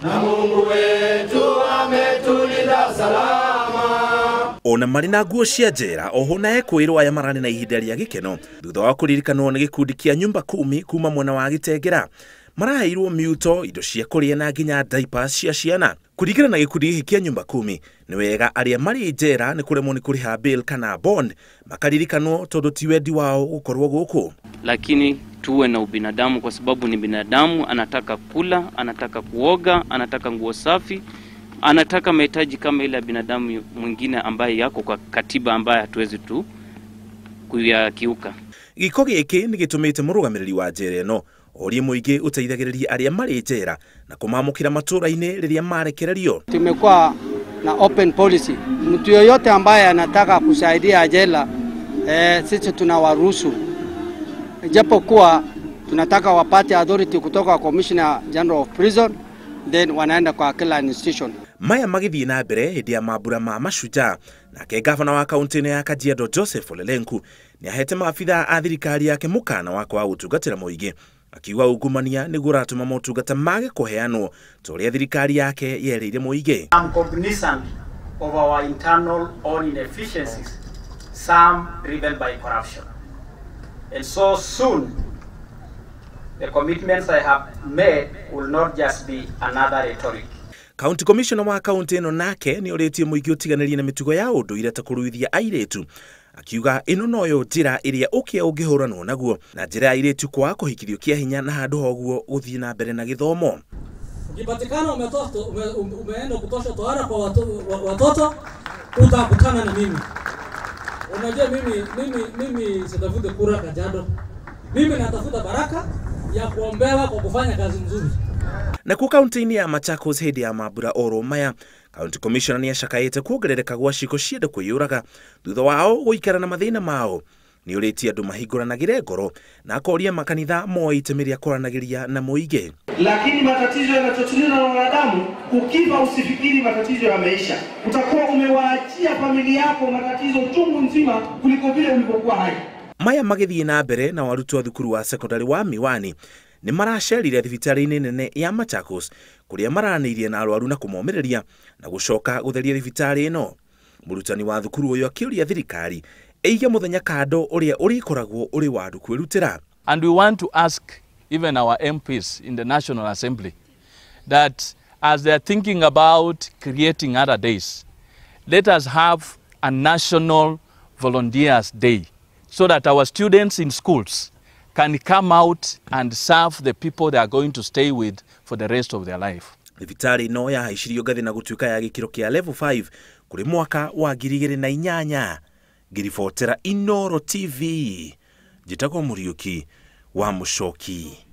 na Mungu wetu ametulinda salama. Ona marina nguo cia njera oho na ekwirwo aya marani na ihinda rĩa gĩkeno thutha wa kũririkanwo nĩ gĩkundi kĩa nyumba 10 kuma mwena wa Gĩtengera maraheirwo miuto indo cia kũrĩa na nginya diapers cia ciana. Kũringana na gĩkundi gĩkĩ kĩa nyumba 10 nĩ wega arĩa marĩ njera nĩ kũremwo nĩ kũrĩha bail kana bond makaririkanwo tondũ ti wendi wao gũkorwo gũkũ. Lakini tuwe na ubinadamu kwa sababu ni binadamu, anataka kula, anataka kuoga, anataka nguo safi, anataka mahitaji kama ile binadamu mwingine ambaye yako kwa katiba ambaye hatuwezi tu kuyakiuka. Gĩko gĩkĩ nĩ gĩtũmĩte mũrũgamĩrĩri wa njera ĩno orie mũingĩ ũteithagĩrĩria arĩa marĩ njera na kũmamũkĩra matũũra-inĩ rĩrĩa marekererio. Tumekuwa na open policy. Mtu yoyote ambaye anataka kusaidia jela sisi tunawaruhusu. Japokuwa tunataka wapate authority kutoka Commissioner General of Prison, then wanaenda kwa kila institution. Maya magĩthiĩ na mbere hĩndĩ ya maambura ma Mashujaa, nake gavana wa kaunti ya Kajiado Joseph Olelenku nĩ ahete maabitha a thirikari yake mũkana wa kwa gũtungatĩra mũingĩ, akiuga ungumania nĩguo ũratũma motungata mage kũheanwo ta ũrĩa thirikari yake yerĩire mũingĩ. I'm cognizant of our internal own inefficiencies, some driven by corruption. And so soon, the commitments I have made will not just be another rhetoric. County Commissioner wa kaunti ĩno nake nĩ orĩtie mũingĩ ũtiganĩrie na mĩtugo ya ũndũire ta kũruithia airĩtu, akiuga ĩno noyo njĩra ĩrĩa ũngĩhũranwo naguo na njĩra ya airĩtu kwa kũhikithio kĩa hinya na handũ hoguo gũthiĩ na mbere na gĩthomo. Ukipatikana umeenda kutosha tohara kwa watoto utakutana na mimi. Unajua mimi sitafute kura Kajiado. Mimi natafuta baraka ya kuombewa kwa kufanya kazi nzuri. Na ku kaunti-inĩ ya Machakos hĩndĩ ya maambura oro maya, County Commissioner nĩ acakaĩte kuongerereka gwa ciiko ciende kwĩyũraga thutha wao gũikara na mathĩna mao. Nĩ ũrĩtie andũ mahingũranagĩre ngoro na akoria makanitha moe itemi rĩa kũranagĩria na mũingĩ. Lakini matatizo yanatatuliwa na wanadamu, ukifa usifikiri matatizo yameisha. Utakuwa umewaachia familia yako matatizo chungu nzima kuliko vile ulivyokuwa hai. Maya magĩthiĩ na mbere na arutwo a thukuru wa sekondari wa Miwani nĩ maracerire thibitarĩ-inĩ nene ya Machakos kũrĩa maranĩirie na arwaru na kũmomĩrĩria na gũcoka gũtheria thibitarĩ ĩno. Mũrutani wa thukuru ũyũ akĩũria thirikari ĩige mũthenya kando ũrĩa ũrĩkoragwo ũrĩ wa andũ kwĩrutĩra. And we want to ask even our MPs in the National Assembly that as they are thinking about creating other days, let us have a National Volunteers Day so that our students in schools can come out and serve the people they are going to stay with for the rest of their life. Thibitarĩ ĩno yahaicirio ngathĩ na gũtuĩka ya gĩkĩro kĩa level 5 kũrĩ mwaka wa 2008. Ngiribotera Inooro TV, njĩtagwo Mũriũki wa Mũcoki.